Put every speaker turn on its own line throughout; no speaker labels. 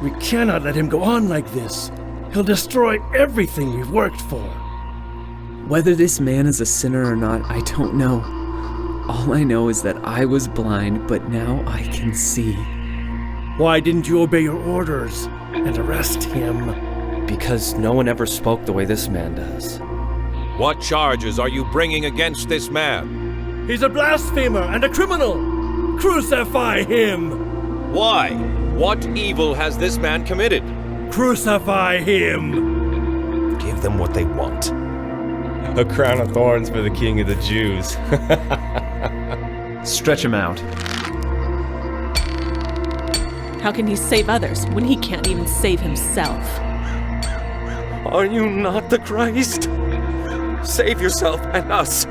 We cannot let him go on like this. He'll destroy everything we've worked for.
Whether this man is a sinner or not, I don't know. All I know is that I was blind, but now I can see.
Why didn't you obey your orders and arrest him?
Because no one ever spoke the way this man does.
What charges are you bringing against this man?
He's a blasphemer and a criminal! Crucify him!
Why? What evil has this man committed?
Crucify him!
Give them what they want.
A crown of thorns for the king of the Jews.
Stretch him out.
How can he save others when he can't even save himself?
Are you not the Christ? Save yourself and us.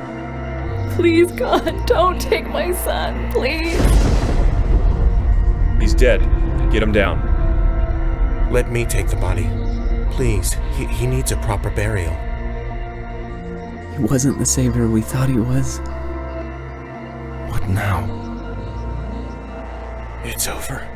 Please, God, don't take my son, please.
He's dead. Get him down.
Let me take the body. Please, he needs a proper burial.
He wasn't the savior we thought he was.
What now? It's over.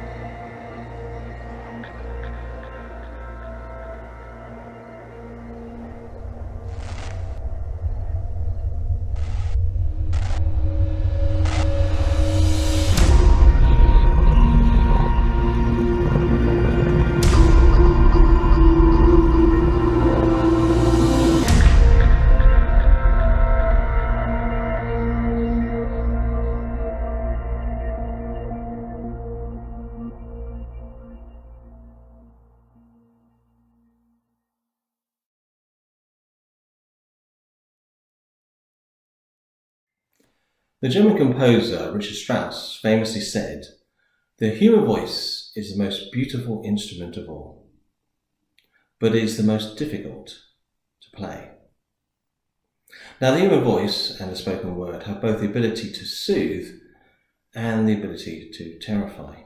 The German composer Richard Strauss famously said, "The human voice is the most beautiful instrument of all, but it is the most difficult to play." Now, the human voice and the spoken word have both the ability to soothe and the ability to terrify.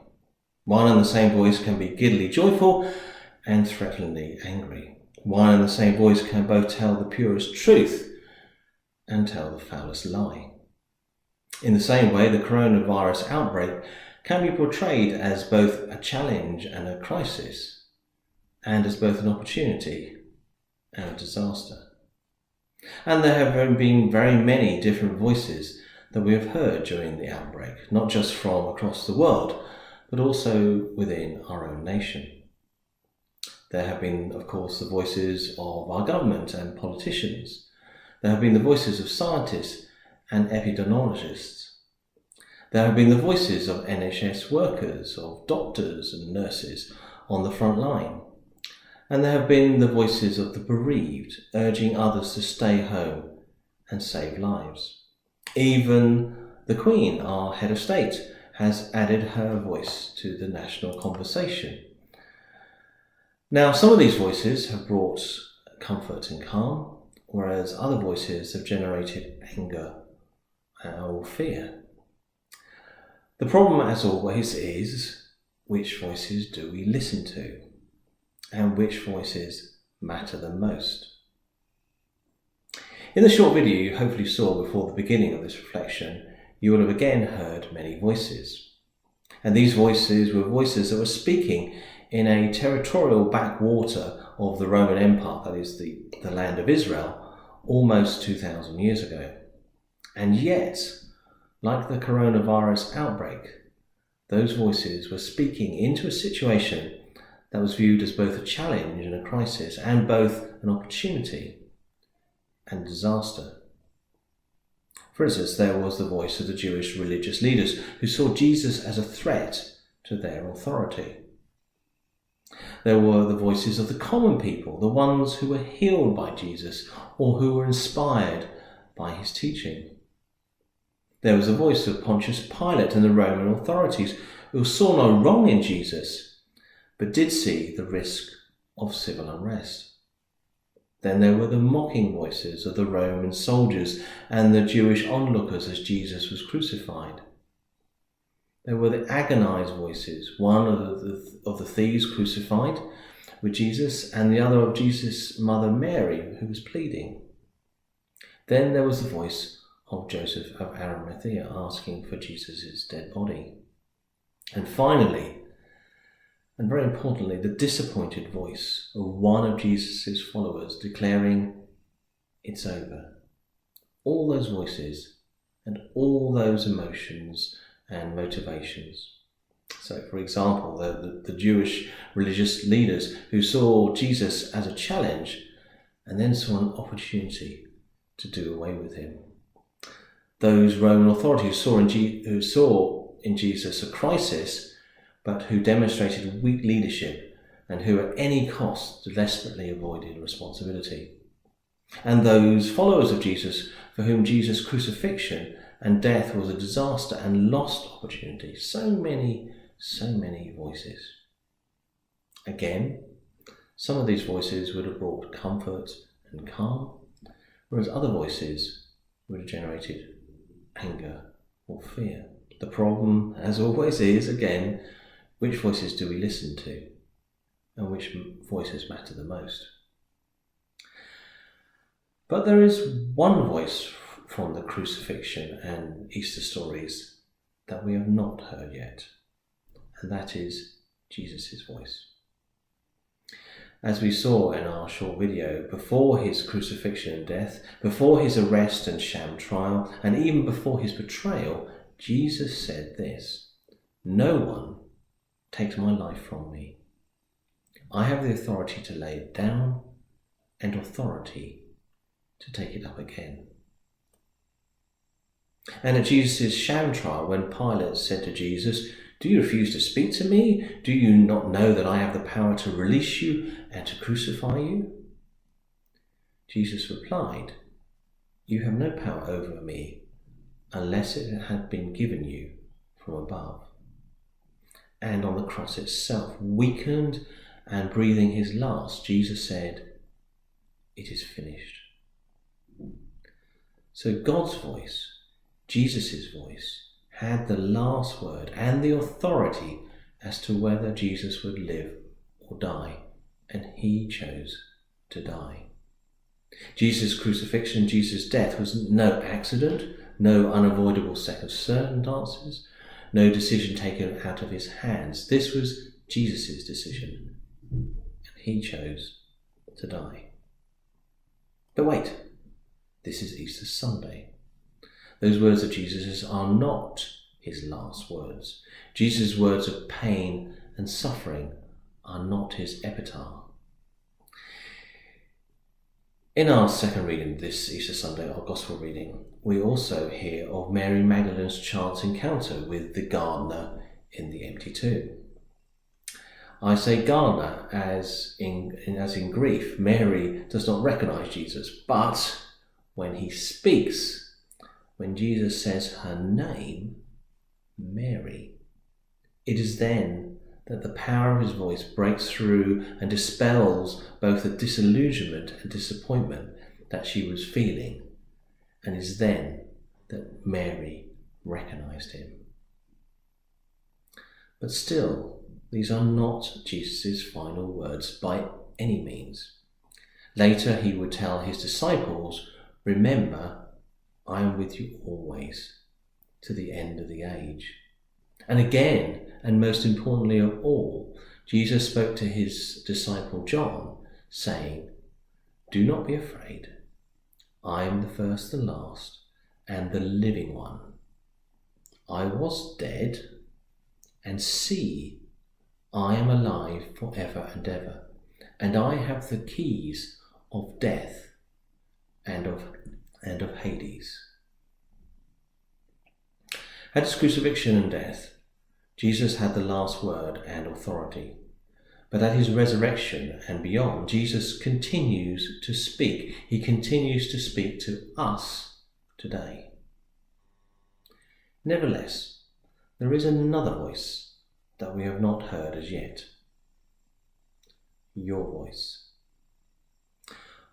One and the same voice can be giddily joyful and threateningly angry. One and the same voice can both tell the purest truth and tell the foulest lie. In the same way, the coronavirus outbreak can be portrayed as both a challenge and a crisis, and as both an opportunity and a disaster. And there have been very many different voices that we have heard during the outbreak, not just from across the world, but also within our own nation. There have been, of course, the voices of our government and politicians. There have been the voices of scientists and epidemiologists. There have been the voices of NHS workers, of doctors and nurses on the front line. And there have been the voices of the bereaved, urging others to stay home and save lives. Even the Queen, our head of state, has added her voice to the national conversation. Now, some of these voices have brought comfort and calm, whereas other voices have generated anger or fear. The problem, as always, is which voices do we listen to, and which voices matter the most? In the short video you hopefully saw before the beginning of this reflection, you will have again heard many voices. And these voices were voices that were speaking in a territorial backwater of the Roman Empire, that is the land of Israel, almost 2,000 years ago. And yet, like the coronavirus outbreak, those voices were speaking into a situation that was viewed as both a challenge and a crisis, and both an opportunity and disaster. For instance, there was the voice of the Jewish religious leaders who saw Jesus as a threat to their authority. There were the voices of the common people, the ones who were healed by Jesus or who were inspired by his teaching. There was the voice of Pontius Pilate and the Roman authorities who saw no wrong in Jesus, but did see the risk of civil unrest. Then there were the mocking voices of the Roman soldiers and the Jewish onlookers as Jesus was crucified. There were the agonized voices, one of the thieves crucified with Jesus and the other of Jesus' mother Mary, who was pleading. Then there was the voice of Joseph of Arimathea asking for Jesus' dead body. And finally, and very importantly, the disappointed voice of one of Jesus' followers declaring, "It's over." All those voices and all those emotions and motivations. So, for example, the Jewish religious leaders who saw Jesus as a challenge and then saw an opportunity to do away with him. Those Roman authorities who saw in Jesus a crisis, but who demonstrated weak leadership and who at any cost desperately avoided responsibility. And those followers of Jesus for whom Jesus' crucifixion and death was a disaster and lost opportunity. So many voices. Again, some of these voices would have brought comfort and calm, whereas other voices would have generated anger or fear. The problem, as always, is, again, which voices do we listen to and which voices matter the most? But there is one voice from the crucifixion and Easter stories that we have not heard yet, and that is Jesus' voice. As we saw in our short video, before his crucifixion and death, before his arrest and sham trial, and even before his betrayal, Jesus said this: "No one takes my life from me. I have the authority to lay it down and authority to take it up again." And at Jesus' sham trial, when Pilate said to Jesus, "Do you refuse to speak to me? Do you not know that I have the power to release you and to crucify you?" Jesus replied, "You have no power over me unless it had been given you from above." And on the cross itself, weakened and breathing his last, Jesus said, "It is finished." So God's voice, Jesus' voice, had the last word and the authority as to whether Jesus would live or die, and he chose to die. Jesus' crucifixion, Jesus' death was no accident, no unavoidable set of circumstances, no decision taken out of his hands. This was Jesus' decision, and he chose to die. But wait, this is Easter Sunday. Those words of Jesus are not his last words. Jesus' words of pain and suffering are not his epitaph. In our second reading this Easter Sunday, our Gospel reading, we also hear of Mary Magdalene's chance encounter with the gardener in the empty tomb. I say gardener as in grief. Mary does not recognise Jesus, but when he speaks, when Jesus says her name, Mary, it is then that the power of his voice breaks through and dispels both the disillusionment and disappointment that she was feeling, and is then that Mary recognised him. But still, these are not Jesus' final words by any means. Later he would tell his disciples, "Remember, I am with you always, to the end of the age." And again, and most importantly of all, Jesus spoke to his disciple John, saying, "Do not be afraid. I am the first and last, and the living one. I was dead, and see, I am alive forever and ever, and I have the keys of death and of Hades." At his crucifixion and death, Jesus had the last word and authority. But at his resurrection and beyond, Jesus continues to speak. He continues to speak to us today. Nevertheless, there is another voice that we have not heard as yet. Your voice.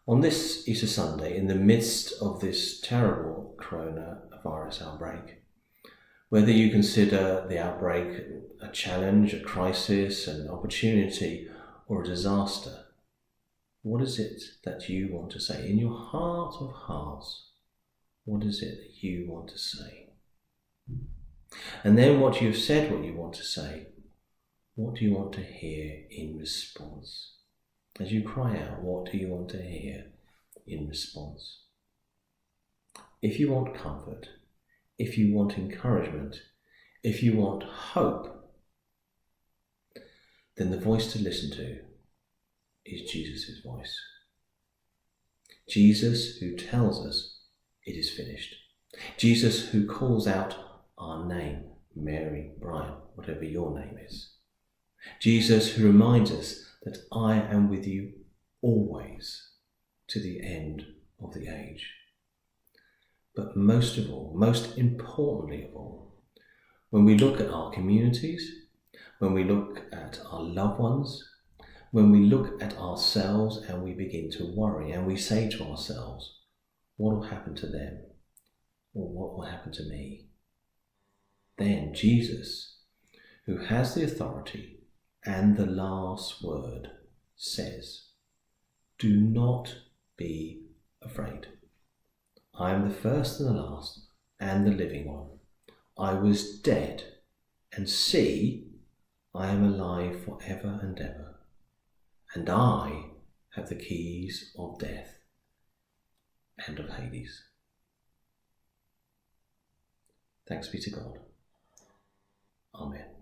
On this Easter Sunday, in the midst of this terrible coronavirus outbreak, whether you consider the outbreak a challenge, a crisis, an opportunity, or a disaster, what is it that you want to say? In your heart of hearts, what is it that you want to say? And then once you've said what you want to say, what do you want to hear in response? As you cry out, what do you want to hear in response? If you want comfort, if you want encouragement, if you want hope, then the voice to listen to is Jesus' voice. Jesus who tells us it is finished. Jesus who calls out our name, Mary, Brian, whatever your name is. Jesus who reminds us that I am with you always to the end of the age. But most of all, most importantly of all, when we look at our communities, when we look at our loved ones, when we look at ourselves and we begin to worry and we say to ourselves, what will happen to them? Or what will happen to me? Then Jesus, who has the authority and the last word, says, do not be afraid. I am the first and the last and the living one. I was dead, and see, I am alive forever and ever, and I have the keys of death and of Hades. Thanks be to God. Amen.